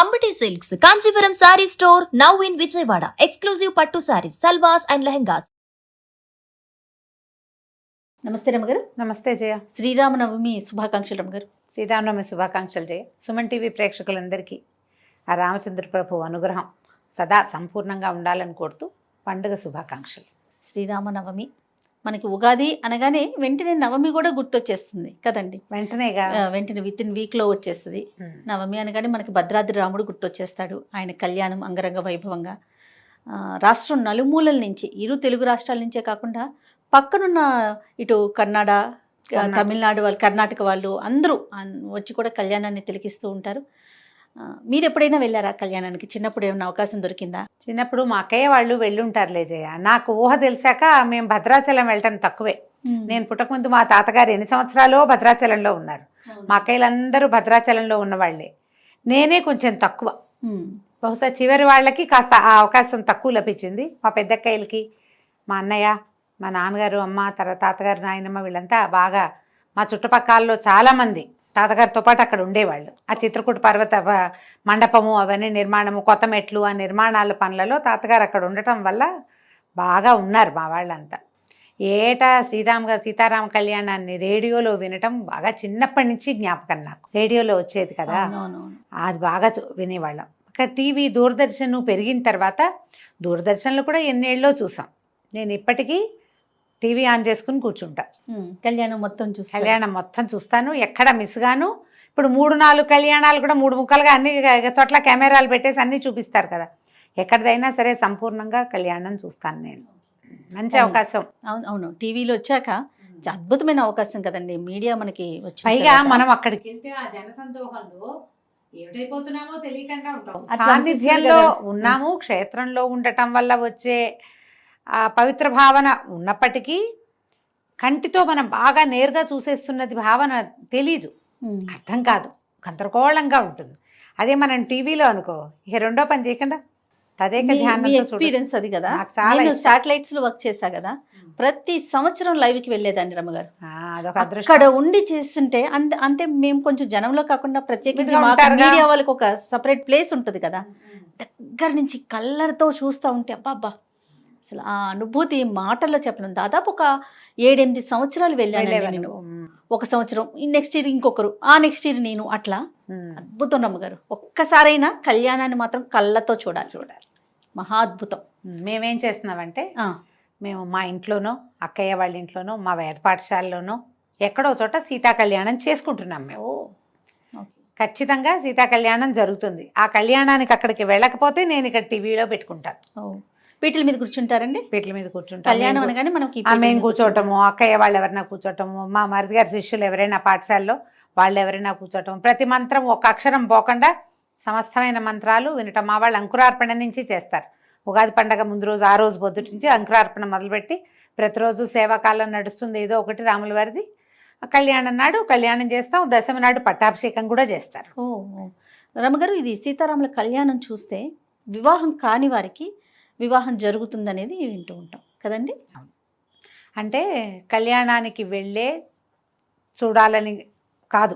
Ambati Silks, Kanchipuram Saree Store, now in Vijayawada. Exclusive Pattu Sarees, Salwas and Lehengas. నమస్తే రమగారు. నమస్తే జయ. శ్రీరామనవమి శుభాకాంక్షలు రమగారు. శ్రీరామనవమి శుభాకాంక్షలు జయ. Suman TV ప్రేక్షకులందరికీ ఆ రామచంద్ర ప్రభు అనుగ్రహం సదా సంపూర్ణంగా ఉండాలని కోరుతూ పండుగ శుభాకాంక్షలు. శ్రీరామనవమి మనకి ఉగాది అనగానే వెంటనే నవమి కూడా గుర్తొచ్చేస్తుంది కదండి. వెంటనే విత్ ఇన్ వీక్లో వచ్చేస్తుంది. నవమి అనగానే మనకి భద్రాద్రి రాముడు గుర్తొచ్చేస్తాడు. ఆయన కళ్యాణం అంగరంగ వైభవంగా రాష్ట్రం నలుమూలల నుంచి, ఇరు తెలుగు రాష్ట్రాల నుంచే కాకుండా పక్కనున్న ఇటు కన్నడ, తమిళనాడు వాళ్ళు, కర్ణాటక వాళ్ళు అందరూ వచ్చి కూడా కళ్యాణాన్ని తిలకిస్తూ ఉంటారు. మీరు ఎప్పుడైనా వెళ్ళారా కళ్యాణానికి? చిన్నప్పుడు ఏమైనా అవకాశం దొరికిందా? చిన్నప్పుడు మా అక్కయ్య వాళ్ళు వెళ్ళుంటారులే జయ. నాకు ఊహ తెలిసాక మేము భద్రాచలం వెళ్ళటం తక్కువే. నేను పుట్టకముందు మా తాతగారు ఎన్ని సంవత్సరాలు భద్రాచలంలో ఉన్నారు. మా అక్కయ్యలందరూ భద్రాచలంలో ఉన్నవాళ్లే. నేనే కొంచెం తక్కువ. బహుశా చివరి వాళ్ళకి కాస్త ఆ అవకాశం తక్కువ లభించింది. మా పెద్దక్కయ్యలకి, మా అన్నయ్య, మా నాన్నగారు, అమ్మ, తర్వాత తాతగారు, నాయనమ్మ వీళ్ళంతా బాగా మా చుట్టుపక్కలలో చాలామంది తాతగారితో పాటు అక్కడ ఉండేవాళ్ళు. ఆ చిత్రకూట పర్వత మండపము అవన్నీ నిర్మాణము, కొత్త మెట్లు, ఆ నిర్మాణాల పనులలో తాతగారు అక్కడ ఉండటం వల్ల బాగా ఉన్నారు మా వాళ్ళంతా. ఏటా సీతారామ కళ్యాణాన్ని రేడియోలో వినటం బాగా చిన్నప్పటి నుంచి జ్ఞాపకం నాకు. రేడియోలో వచ్చేది కదా, అది బాగా వినేవాళ్ళం. టీవీ దూరదర్శన్ పెరిగిన తర్వాత దూరదర్శన్లో కూడా ఎన్నేళ్ళలో చూసాం. నేను ఇప్పటికీ టీవీ ఆన్ చేసుకుని కూర్చుంటా. కళ్యాణం మొత్తం చూస్తాను, ఎక్కడ మిస్ గాను. ఇప్పుడు 3-4 కళ్యాణాలు కూడా 3 ముక్కలుగా అన్ని చోట్ల కెమెరాలు పెట్టేసి అన్నీ చూపిస్తారు కదా. ఎక్కడిదైనా సరే సంపూర్ణంగా కళ్యాణం చూస్తాను నేను. మంచి అవకాశం. అవును, టీవీలో వచ్చాక అద్భుతమైన అవకాశం కదండి. మీడియా మనకి వచ్చి పైగా మనం అక్కడికి వెళ్తే ఆ జనసందోహంలో ఏమిటైపోతున్నామో తెలియకుండా ఉంటాం. సాన్నిధ్యంలో ఉన్నాము. క్షేత్రంలో ఉండటం వల్ల వచ్చే ఆ పవిత్ర భావన ఉన్నప్పటికీ కంటితో మనం బాగా నేరుగా చూసేస్తున్నది భావన తెలీదు, అర్థం కాదు, గందరగోళంగా ఉంటుంది. అదే మనం టీవీలో అనుకో, ఇక రెండో పని చేయకుండా అదే ఎక్స్పీరియన్స్ అది కదా. నేను శాటిలైట్స్ లో వర్క్ చేశా కదా, ప్రతి సంవత్సరం లైవ్ కి వెళ్ళేదాన్ని రమ్మగారు. అక్కడ ఉండి చేస్తుంటే అంటే మేము కొంచెం జనంలో కాకుండా ప్రత్యేకంగా మీడియా వాళ్ళకి ఒక సపరేట్ ప్లేస్ ఉంటుంది కదా, దగ్గర నుంచి కళ్ళతో చూస్తూ ఉంటే అబ్బా అసలు ఆ అనుభూతి మాటల్లో చెప్పలేను. దాదాపు ఒక 7-8 సంవత్సరాలు వెళ్ళాను నేను. ఒక సంవత్సరం, నెక్స్ట్ ఇయర్ ఇంకొకరు, ఆ నెక్స్ట్ ఇయర్ నేను, అట్లా అద్భుతం రమ్మగారు. ఒక్కసారైనా కళ్యాణాన్ని మాత్రం కళ్ళతో చూడాలి. మహా అద్భుతం. మేమేం చేస్తున్నామంటే, మేము మా ఇంట్లోనో, అక్కయ్య వాళ్ళ ఇంట్లోనో, మా వేద పాఠశాలలోనో ఎక్కడో చోట సీతా కళ్యాణం చేసుకుంటున్నాం మేము. ఖచ్చితంగా సీతా కళ్యాణం జరుగుతుంది. ఆ కళ్యాణానికి అక్కడికి వెళ్ళకపోతే నేను ఇక్కడ టీవీలో పెట్టుకుంటాను. పీటల మీద కూర్చుంటారండి? పీటల మీద కూర్చుంటాం. కళ్యాణం అనగానే మనకి మేము కూర్చోటము, అక్కయ్య వాళ్ళు ఎవరైనా కూర్చోటము, మా మరిది గారి శిష్యులు ఎవరైనా పాఠశాలలో వాళ్ళు ఎవరైనా కూర్చోటం, ప్రతి మంత్రం ఒక అక్షరం పోకుండా సమస్తమైన మంత్రాలు వినటం. మా వాళ్ళు అంకురార్పణ నుంచి చేస్తారు. ఉగాది పండగ ముందు రోజు, ఆ రోజు పొద్దుటి నుంచి అంకురార్పణ మొదలుపెట్టి ప్రతిరోజు సేవాకాలం నడుస్తుంది ఏదో ఒకటి రాముల వారిది. కళ్యాణం నాడు కళ్యాణం చేస్తాం, దశమి నాడు పట్టాభిషేకం కూడా చేస్తారు. రమగారు, ఇది సీతారాముల కళ్యాణం చూస్తే వివాహం కాని వారికి వివాహం జరుగుతుందనేది వింటూ ఉంటాం కదండి. అంటే కళ్యాణానికి వెళ్ళే చూడాలని కాదు,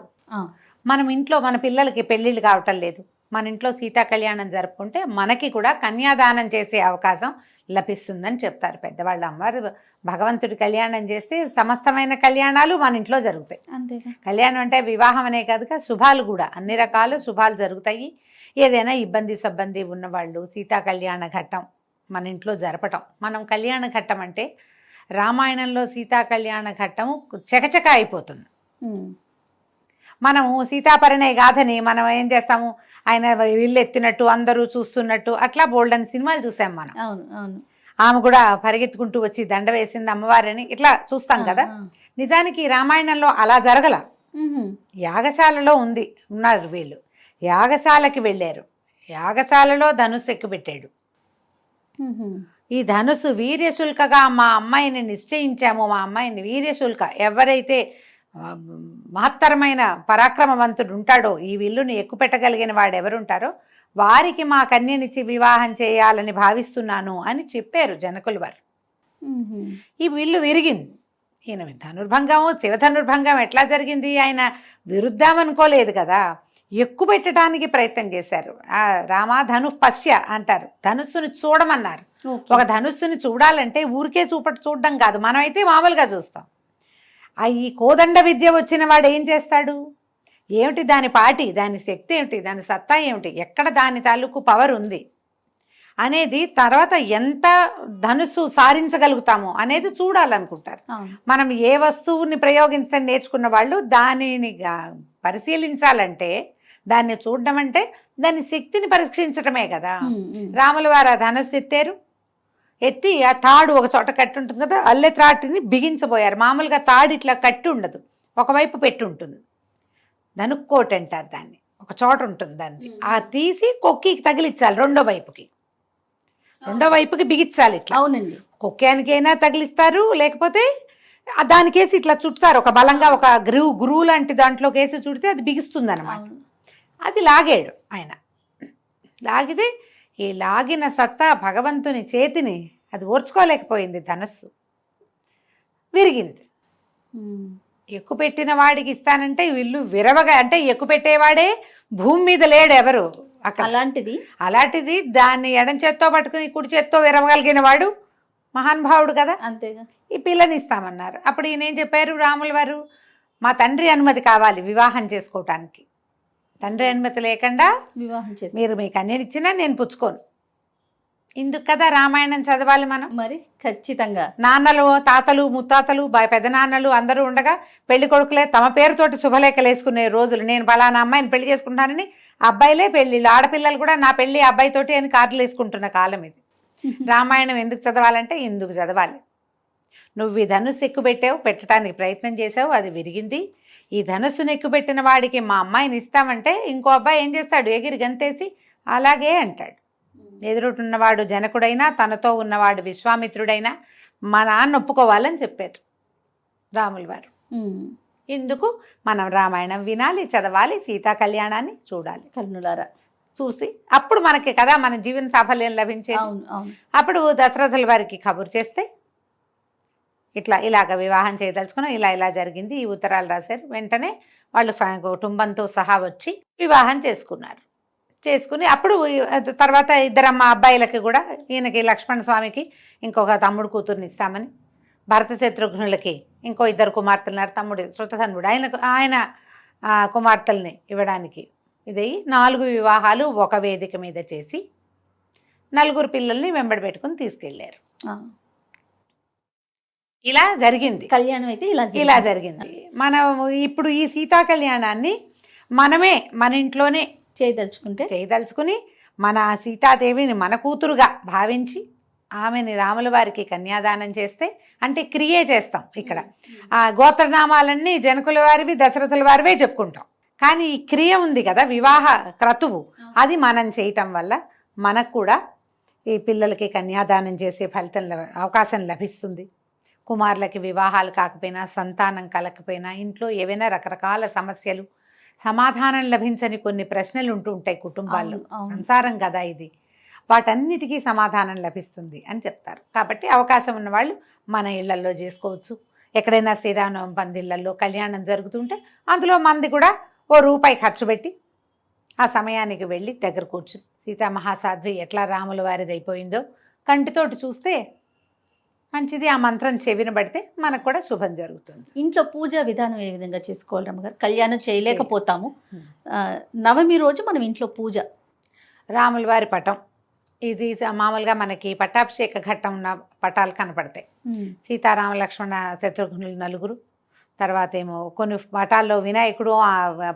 మనం ఇంట్లో మన పిల్లలకి పెళ్ళిళ్ళు కావటం లేదు, మన ఇంట్లో సీతా కళ్యాణం జరుపుకుంటే మనకి కూడా కన్యాదానం చేసే అవకాశం లభిస్తుందని చెప్తారు పెద్దవాళ్ళ అమ్మవారు. భగవంతుడి కళ్యాణం చేస్తే సమస్తమైన కళ్యాణాలు మన ఇంట్లో జరుగుతాయి. అంతే. కళ్యాణం అంటే వివాహం అనే కాదుగా, శుభాలు కూడా అన్ని రకాల శుభాలు జరుగుతాయి. ఏదైనా ఇబ్బంది సబ్బంది ఉన్నవాళ్ళు సీతా కళ్యాణ ఘట్టం మన ఇంట్లో జరపటం. మనం కళ్యాణ ఘట్టం అంటే రామాయణంలో సీతా కళ్యాణ ఘట్టము చకచక అయిపోతుంది. మనము సీతాపరిణయ గాథని మనం ఏం చేస్తాము, ఆయన ఇల్లు ఎత్తినట్టు అందరూ చూస్తున్నట్టు అట్లా బోల్డన్ సినిమాలు చూసాం మనం. ఆమె కూడా పరిగెత్తుకుంటూ వచ్చి దండ వేసింది అమ్మవారిని ఇట్లా చూస్తాం కదా. నిజానికి రామాయణంలో అలా జరగల. యాగశాలలో ఉన్నారు వీళ్ళు. యాగశాలకి వెళ్ళారు, యాగశాలలో ధనుస్సు ఎక్కుపెట్టాడు. ఈ ధనుసు వీర్యశుల్కగా మా అమ్మాయిని నిశ్చయించాము. మా అమ్మాయిని వీర్యశుల్క, ఎవరైతే మహత్తరమైన పరాక్రమవంతుడు ఉంటాడో, ఈ విల్లుని ఎక్కుపెట్టగలిగిన వాడు ఎవరుంటారో వారికి మా కన్యనిచ్చి వివాహం చేయాలని భావిస్తున్నాను అని చెప్పారు జనకులు వారు. ఈ విల్లు విరిగింది. ఈయన ధనుర్భంగము, శివధనుర్భంగం ఎట్లా జరిగింది? ఆయన విరుద్ధామనుకోలేదు కదా. ఎక్కువ పెట్టడానికి ప్రయత్నం చేశారు. రామా ధను పశ్య అంటారు, ధనుస్సుని చూడమన్నారు. ఒక ధనుస్సుని చూడాలంటే ఊరికే చూడడం కాదు, మనమైతే మామూలుగా చూస్తాం. ఈ కోదండ విద్య వచ్చిన వాడు ఏం చేస్తాడు, ఏమిటి దాని పాటి, దాని శక్తి ఏమిటి, దాని సత్తా ఏమిటి, ఎక్కడ దాని తాలూకు పవర్ ఉంది అనేది, తర్వాత ఎంత ధనుస్సు సారించగలుగుతామో అనేది చూడాలనుకుంటారు. మనం ఏ వస్తువుని ప్రయోగించడం నేర్చుకున్న వాళ్ళు దానిని పరిశీలించాలంటే, దాన్ని చూడడం అంటే దాని శక్తిని పరీక్షించడమే కదా. రాముల వారు ఆ ధనుస్సు ఎత్తి ఆ తాడు ఒక చోట కట్టి ఉంటుంది కదా, అల్లె త్రాటిని బిగించబోయారు. మామూలుగా తాడు ఇట్లా కట్టి ఉండదు, ఒకవైపు పెట్టి ఉంటుంది, ధనుక్కోటి అంటారు దాన్ని, ఒక చోట ఉంటుంది దాన్ని. ఆ తీసి కొక్కికి తగిలించాలి, రెండో వైపుకి బిగించాలి ఇట్లా. అవునండి, కొక్కానికైనా తగిలిస్తారు, లేకపోతే దానికేసి ఇట్లా చుడతారు, ఒక బలంగా ఒక గురువు లాంటి దాంట్లోకి వేసి చుడితే అది బిగిస్తుంది అనమాట. అది లాగాడు ఆయన. లాగితే ఈ లాగిన సత్తా భగవంతుని చేతిని అది ఓర్చుకోలేకపోయింది, ధనస్సు విరిగింది. ఎక్కువ పెట్టిన వాడికి ఇస్తానంటే వీళ్ళు విరవగా, అంటే ఎక్కువ పెట్టేవాడే భూమి మీద లేడు ఎవరు అక్కడ. అలాంటిది దాన్ని ఎడం చేత్తో పట్టుకుని కుడి చేత్తో విరవగలిగిన వాడు మహానుభావుడు కదా. అంతేగా. ఈ పిల్లని ఇస్తామన్నారు. అప్పుడు ఈయన ఏం చెప్పారు రాముల వారు, మా తండ్రి అనుమతి కావాలి వివాహం చేసుకోవటానికి. తండ్రి అనుమతి లేకుండా వివాహం చేసి మీరు మీ కన్యనిచ్చినా నేను పుచ్చుకోను. ఇందుకు కదా రామాయణం చదవాలి మనం. మరి ఖచ్చితంగా నాన్నలు, తాతలు, ముత్తాతలు, పెదనాన్నలు అందరూ ఉండగా పెళ్లి కొడుకులే తమ పేరుతోటి శుభలేఖలు వేసుకునే రోజులు. నేను పలానా అమ్మాయిని పెళ్లి చేసుకుంటానని అబ్బాయిలే పెళ్లిళ్ళు, ఆడపిల్లలు కూడా నా పెళ్లి అబ్బాయితోటి అని కార్డులు వేసుకుంటున్న కాలం ఇది. రామాయణం ఎందుకు చదవాలంటే ఇందుకు చదవాలి. నువ్వు ఈ ధనుస్సు ఎక్కుపెట్టావు, పెట్టడానికి ప్రయత్నం చేసావు, అది విరిగింది. ఈ ధనుస్సును ఎక్కుపెట్టిన వాడికి మా అమ్మాయిని ఇస్తామంటే ఇంకో అబ్బాయి ఏం చేస్తాడు, ఎగిరి గంతేసి అలాగే అంటాడు. ఎదురున్నవాడు జనకుడైనా, తనతో ఉన్నవాడు విశ్వామిత్రుడైనా మా నాన్న ఒప్పుకోవాలని చెప్పారు రాముల వారు. ఇందుకు మనం రామాయణం వినాలి, చదవాలి, సీతా కళ్యాణాన్ని చూడాలి కన్నులారా. చూసి అప్పుడు మనకి కదా మన జీవన సాఫల్యం లభించేది. అప్పుడు దశరథుల వారికి కబురు చేస్తే ఇలాగ వివాహం చేయదలుచుకున్నాం, ఇలా జరిగింది, ఈ ఉత్తరాలు రాశారు. వెంటనే వాళ్ళు కుటుంబంతో సహా వచ్చి వివాహం చేసుకుని అప్పుడు తర్వాత ఇద్దరమ్మ అబ్బాయిలకి కూడా, ఈయనకి లక్ష్మణ స్వామికి ఇంకొక తమ్ముడు కూతుర్ని ఇస్తామని, భరత శత్రుఘ్నులకి ఇంకో ఇద్దరు కుమార్తెలున్నారు, తమ్ముడు శృతధన్వుడు ఆయన కుమార్తెల్ని ఇవ్వడానికి ఇది 4 వివాహాలు ఒక వేదిక మీద చేసి 4 పిల్లల్ని వెంబడి పెట్టుకుని తీసుకెళ్లారు. ఇలా జరిగింది కళ్యాణం. అయితే ఇలా జరిగింది. మనం ఇప్పుడు ఈ సీతా కళ్యాణాన్ని మనమే మన ఇంట్లోనే చేయదలుచుకుని మన సీతాదేవిని మన కూతురుగా భావించి ఆమెని రాముల వారికి కన్యాదానం చేస్తే, అంటే క్రియే చేస్తాం. ఇక్కడ ఆ గోత్రనామాలన్నీ జనకుల వారివి, దశరథుల వారివే చెప్పుకుంటాం. కానీ ఈ క్రియ ఉంది కదా, వివాహ క్రతువు, అది మనం చేయటం వల్ల మనకు కూడా ఈ పిల్లలకి కన్యాదానం చేసే ఫలితం అవకాశం లభిస్తుంది. కుమారులకి వివాహాలు కాకపోయినా, సంతానం కలగకపోయినా, ఇంట్లో ఏవైనా రకరకాల సమస్యలు, సమాధానం లభించని కొన్ని ప్రశ్నలు ఉంటూ ఉంటాయి కుటుంబాల్లో. సంసారం కదా ఇది, వాటన్నిటికీ సమాధానం లభిస్తుంది అని చెప్తారు. కాబట్టి అవకాశం ఉన్నవాళ్ళు మన ఇళ్లల్లో చేసుకోవచ్చు. ఎక్కడైనా శ్రీరామనవమి పందిళ్ళల్లో కళ్యాణం జరుగుతుంటే అందులో మంది కూడా ₹1 ఖర్చు పెట్టి ఆ సమయానికి వెళ్ళి దగ్గర కూర్చుని సీతామహాసాధ్వి ఎట్లా రాముల వారిది అయిపోయిందో కంటితోటి చూస్తే మంచిది. ఆ మంత్రం చెవిన పడితే మనకు కూడా శుభం జరుగుతుంది. ఇంట్లో పూజా విధానం ఏ విధంగా చేసుకోవాలి రమ్మగారు? కళ్యాణం చేయలేకపోతాము, నవమి రోజు మనం ఇంట్లో పూజ, రాముల వారి పటం, ఇది మామూలుగా మనకి పట్టాభిషేక ఘట్టం ఉన్న పటాలు కనపడతాయి. సీతారామ లక్ష్మణ శత్రుఘ్నులు 4, తర్వాత ఏమో కొన్ని పటాల్లో వినాయకుడు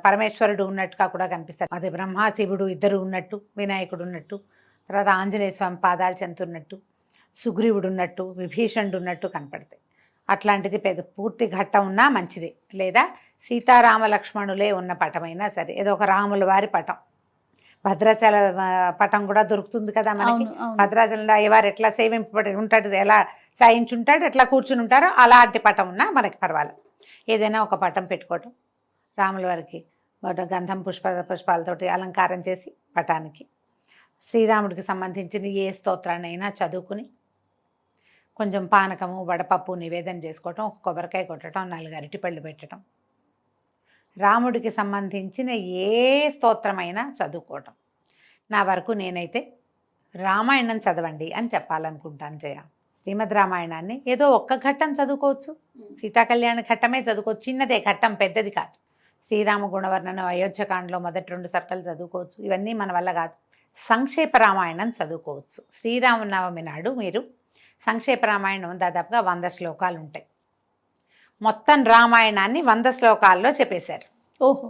పరమేశ్వరుడు ఉన్నట్టుగా కూడా కనిపిస్తారు. అదే బ్రహ్మ శివుడు ఇద్దరు ఉన్నట్టు, వినాయకుడు ఉన్నట్టు, తర్వాత ఆంజనేయ స్వామి పాదాలు చెందుతున్నట్టు, సుగ్రీవుడు ఉన్నట్టు, విభీషణుడు ఉన్నట్టు కనపడతాయి. అట్లాంటిది పూర్తి ఘట్టం ఉన్నా మంచిది. లేదా సీతారామ లక్ష్మణులే ఉన్న పటమైనా సరే, ఏదో ఒక రాముల వారి పటం, భద్రాచల పటం కూడా దొరుకుతుంది కదా మనకి. భద్రాచలంలో అయ్యవారు ఎట్లా సేవింపబడి ఉంటాడు, ఎలా సాయించుంటాడు, ఎట్లా కూర్చుని ఉంటారో అలాంటి పటం ఉన్నా మనకి పర్వాలేదు. ఏదైనా ఒక పటం పెట్టుకోవటం, రాముల వారికి గంధం పుష్పాలతోటి అలంకారం చేసి పటానికి శ్రీరాముడికి సంబంధించిన ఏ స్తోత్రాన్నైనా చదువుకుని కొంచెం పానకము వడపప్పు నివేదన చేసుకోవటం, ఒక కొబ్బరికాయ కొట్టడం, 4 అరటిపళ్ళు పెట్టడం, రాముడికి సంబంధించిన ఏ స్తోత్రమైనా చదువుకోవటం. నా వరకు నేనైతే రామాయణం చదవండి అని చెప్పాలనుకుంటాను జయ. శ్రీమద్ రామాయణాన్ని ఏదో ఒక్క ఘట్టం చదువుకోవచ్చు, సీతాకళ్యాణ ఘట్టమే చదువుకోవచ్చు, చిన్నదే ఘట్టం, పెద్దది కాదు. శ్రీరామ గుణవర్ణన, అయోధ్యకాండలో మొదటి 2 సర్కలు చదువుకోవచ్చు, ఇవన్నీ మన వల్ల కాదు. సంక్షేప రామాయణం చదువుకోవచ్చు. శ్రీరామనవమి నాడు మీరు సంక్షేప రామాయణం దాదాపుగా 100 శ్లోకాలు ఉంటాయి. మొత్తం రామాయణాన్ని 100 శ్లోకాల్లో చెప్పేశారు. ఓహో.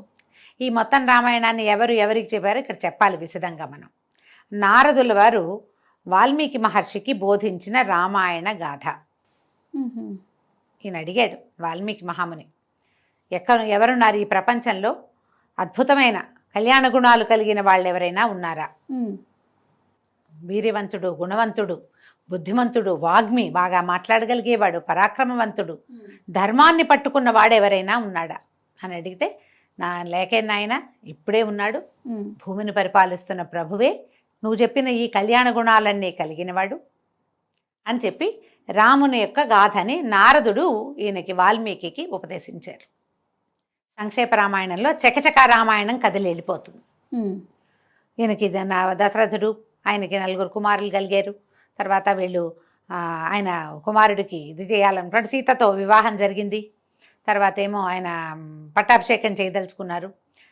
ఈ మొత్తం రామాయణాన్ని ఎవరికి చెప్పారో ఇక్కడ చెప్పాలి విశదంగా మనం. నారదుల వారు వాల్మీకి మహర్షికి బోధించిన రామాయణ గాథ. ఈయన అడిగాడు వాల్మీకి మహాముని, ఎవరున్నారు ఈ ప్రపంచంలో అద్భుతమైన కళ్యాణ గుణాలు కలిగిన వాళ్ళు ఎవరైనా ఉన్నారా? వీర్యవంతుడు, గుణవంతుడు, బుద్ధిమంతుడు, వాగ్మి, బాగా మాట్లాడగలిగేవాడు, పరాక్రమవంతుడు, ధర్మాన్ని పట్టుకున్న వాడు ఎవరైనా ఉన్నాడా అని అడిగితే, నా లేకే నాయన ఇప్పుడే ఉన్నాడు, భూమిని పరిపాలిస్తున్న ప్రభువే, నువ్వు చెప్పిన ఈ కళ్యాణ గుణాలన్నీ కలిగినవాడు అని చెప్పి రాముని యొక్క గాథని నారదుడు ఈయనకి వాల్మీకి ఉపదేశించారు. సంక్షేప రామాయణంలో చకచక రామాయణం కదిలి వెళ్ళిపోతుంది. ఈయనకి దశరథుడు, ఆయనకి 4 కుమారులు కలిగారు. తర్వాత వీళ్ళు ఆయన కుమారుడికి ఇది చేయాలనుకున్నాడు, సీతతో వివాహం జరిగింది. తర్వాత ఏమో ఆయన పట్టాభిషేకం చేయదలుచుకున్నారు.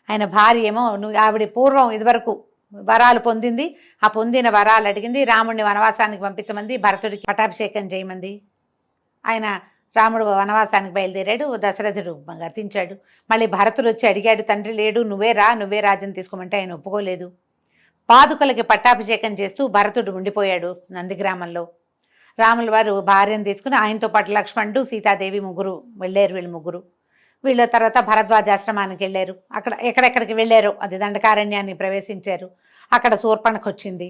ఆయన భార్య ఏమో ఆవిడ పూర్వం ఇదివరకు వరాలు పొందింది, ఆ పొందిన వరాలు అడిగింది, రాముడిని వనవాసానికి పంపించమంది, భరతుడికి పట్టాభిషేకం చేయమంది. ఆయన రాముడు వనవాసానికి బయలుదేరాడు, దశరథుడు గతించాడు. మళ్ళీ భరతుడు వచ్చి అడిగాడు, తండ్రి లేడు, నువ్వే రాజ్యం తీసుకోమంటే ఆయన ఒప్పుకోలేదు. పాదుకలకి పట్టాభిషేకం చేస్తూ భరతుడు ఉండిపోయాడు నందిగ్రామంలో. రాముల వారు భార్యను తీసుకుని ఆయనతో పాటు లక్ష్మణుడు, సీతాదేవి వెళ్ళారు. వీళ్ళు ముగ్గురు వీళ్ళ తర్వాత భరద్వాజాశ్రమానికి వెళ్ళారు. అక్కడ ఎక్కడెక్కడికి వెళ్ళారో అది దండకారణ్యాన్ని ప్రవేశించారు. అక్కడ శూర్పణఖ వచ్చింది.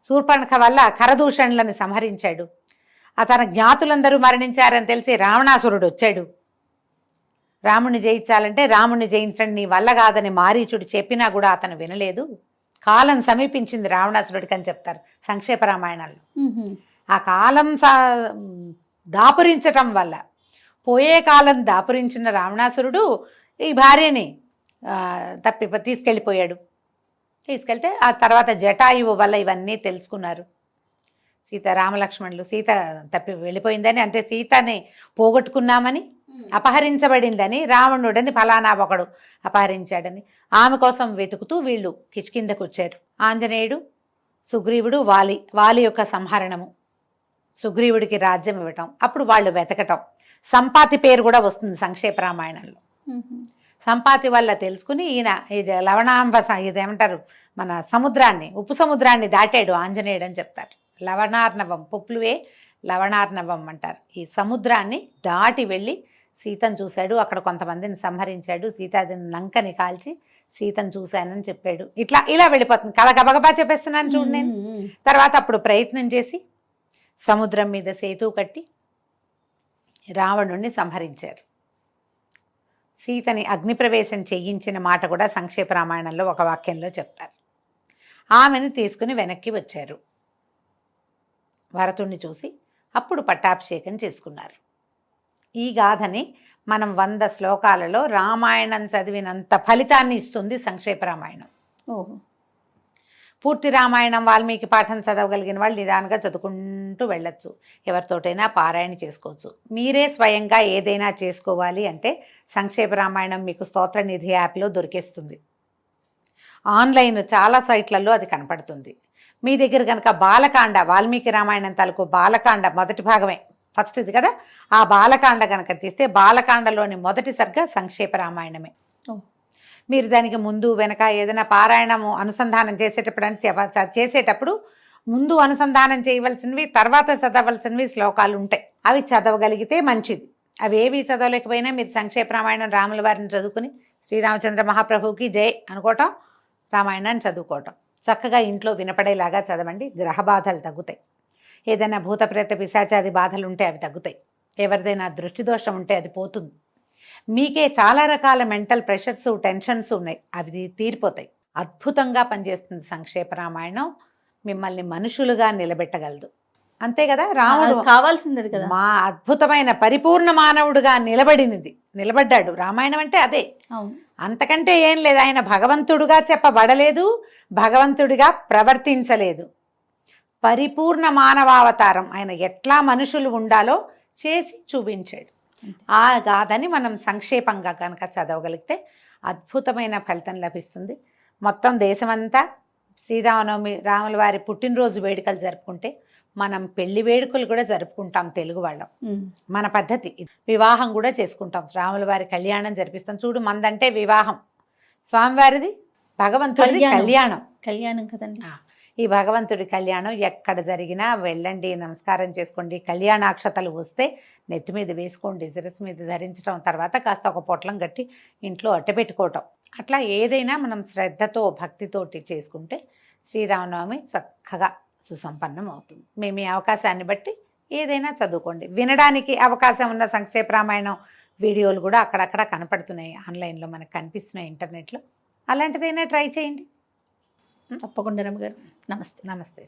శూర్పణఖ వల్ల ఖరదూషణులను సంహరించాడు. తన జ్ఞాతులందరూ మరణించారని తెలిసి రావణాసురుడు వచ్చాడు. రాముణ్ణి జయించాలంటే రాముణ్ణి జయించడం నీ వల్ల కాదని మారీచుడు చెప్పినా కూడా అతను వినలేదు. కాలం సమీపించింది రావణాసురుడికి అని చెప్తారు సంక్షేప రామాయణాల్లో. ఆ కాలం దాపురించటం వల్ల, పోయే కాలం దాపురించిన రావణాసురుడు ఈ భార్యని తీసుకెళ్తే ఆ తర్వాత జటాయువు వల్ల ఇవన్నీ తెలుసుకున్నారు. రామలక్ష్మణులు సీత తప్పి వెళ్ళిపోయిందని, అంటే సీతని పోగొట్టుకున్నామని, అపహరించబడిందని, రావణుడని ఫలానా ఒకడు అపహరించాడని, ఆమె కోసం వెతుకుతూ వీళ్ళు కిష్కిందకు వచ్చారు. ఆంజనేయుడు, సుగ్రీవుడు, వాలి యొక్క సంహరణము, సుగ్రీవుడికి రాజ్యం ఇవ్వటం, అప్పుడు వాళ్ళు వెతకటం. సంపాతి పేరు కూడా వస్తుంది సంక్షేప రామాయణంలో. సంపాతి వల్ల తెలుసుకుని ఈయన ఇది ఇదేమంటారు, మన సముద్రాన్ని, ఉప్పు సముద్రాన్ని దాటాడు ఆంజనేయుడు అని చెప్తారు. లవణార్ణవం, పొప్లువే లవణార్ణవం అంటారు. ఈ సముద్రాన్ని దాటి వెళ్ళి సీతను చూశాడు. అక్కడ కొంతమందిని సంహరించాడు. సీతాదేవిని లంకని కాల్చి సీతను చూశానని చెప్పాడు. ఇలా వెళ్ళిపోతుంది కథ. గబగబా చెప్పేస్తున్నాను చూడు నేను. తర్వాత అప్పుడు ప్రయత్నం చేసి సముద్రం మీద సేతు కట్టి రావణుణ్ణి సంహరించారు. సీతని అగ్నిప్రవేశం చేయించిన మాట కూడా సంక్షేప రామాయణంలో ఒక వాక్యంలో చెప్తారు. ఆమెను తీసుకుని వెనక్కి వచ్చారు. భరతుణ్ణి చూసి అప్పుడు పట్టాభిషేకం చేసుకున్నారు. ఈ గాథని మనం 100 శ్లోకాలలో రామాయణం చదివినంత ఫలితాన్ని ఇస్తుంది సంక్షేప రామాయణం. పూర్తి రామాయణం వాల్మీకి పాఠం చదవగలిగిన వాళ్ళు నిదానంగా చదువుకుంటూ వెళ్ళొచ్చు. ఎవరితోటైనా పారాయణ చేసుకోవచ్చు. మీరే స్వయంగా ఏదైనా చేసుకోవాలి అంటే సంక్షేప రామాయణం మీకు స్తోత్రనిధి యాప్లో దొరికేస్తుంది. ఆన్లైన్ చాలా సైట్లలో అది కనపడుతుంది. మీ దగ్గర కనుక బాలకాండ, వాల్మీకి రామాయణం తాలూకు బాలకాండ మొదటి భాగమే ఫస్ట్ ఇది కదా, ఆ బాలకాండ కనుక తీస్తే బాలకాండలోని మొదటి సర్గ సంక్షేప రామాయణమే. మీరు దానికి ముందు వెనక ఏదైనా పారాయణము అనుసంధానం చేసేటప్పుడు ముందు అనుసంధానం చేయవలసినవి, తర్వాత చదవలసినవి శ్లోకాలు ఉంటాయి. అవి చదవగలిగితే మంచిది. అవి ఏవి చదవలేకపోయినా మీరు సంక్షేప రామాయణం రాముల వారిని చదువుకుని శ్రీరామచంద్ర మహాప్రభువుకి జై అనుకోవటం, రామాయణాన్ని చదువుకోవటం. చక్కగా ఇంట్లో వినపడేలాగా చదవండి. గ్రహ బాధలు తగ్గుతాయి. ఏదైనా భూతప్రేత పిశాచాది బాధలు ఉంటే అవి తగ్గుతాయి. ఎవరిదైనా దృష్టి దోషం ఉంటే అది పోతుంది. మీకే చాలా రకాల మెంటల్ ప్రెషర్స్, టెన్షన్స్ ఉన్నాయి, అవి తీరిపోతాయి. అద్భుతంగా పనిచేస్తుంది సంక్షేప రామాయణం. మిమ్మల్ని మనుషులుగా నిలబెట్టగలదు. అంతే కదా, రాముడు కావాల్సింది అది కదా. మా అద్భుతమైన పరిపూర్ణ మానవుడుగా నిలబడ్డాడు. రామాయణం అంటే అదే, అవును. అంతకంటే ఏం లేదు. ఆయన భగవంతుడుగా చెప్పబడలేదు, భగవంతుడిగా ప్రవర్తించలేదు. పరిపూర్ణ మానవావతారం. ఆయన ఎట్లా మనుషులు ఉండాలో చేసి చూపించాడు. ఆ గాథని మనం సంక్షేపంగా కనుక చదవగలిగితే అద్భుతమైన ఫలితం లభిస్తుంది. మొత్తం దేశమంతా శ్రీరామనవమి, రాముల వారి పుట్టినరోజు వేడుకలు జరుపుకుంటే మనం పెళ్లి వేడుకలు కూడా జరుపుకుంటాం తెలుగు వాళ్ళం. మన పద్ధతి. వివాహం కూడా చేసుకుంటాం, రాముల వారి కళ్యాణం జరిపిస్తాం. చూడు, మందంటే వివాహం, స్వామివారిది భగవంతుడిది కళ్యాణం కదండి. ఈ భగవంతుడి కళ్యాణం ఎక్కడ జరిగినా వెళ్ళండి, నమస్కారం చేసుకోండి. కళ్యాణాక్షతలు వస్తే నెత్తి మీద వేసుకోండి, శిరస్సు మీద ధరించడం, తర్వాత కాస్త ఒక పొట్లం కట్టి ఇంట్లో అట్టపెట్టుకోవటం. అట్లా ఏదైనా మనం శ్రద్ధతో భక్తితోటి చేసుకుంటే శ్రీరామనవమి చక్కగా సుసంపన్నం అవుతుంది. మేము ఈ అవకాశాన్ని బట్టి ఏదైనా చదువుకోండి. వినడానికి అవకాశం ఉన్న సంక్షేప రామాయణం వీడియోలు కూడా అక్కడక్కడ కనపడుతున్నాయి, ఆన్లైన్లో మనకు కనిపిస్తున్నాయి, ఇంటర్నెట్లో. అలాంటిదైనా ట్రై చేయండి. తప్పకుండా రమగారు. నమస్తే. నమస్తే.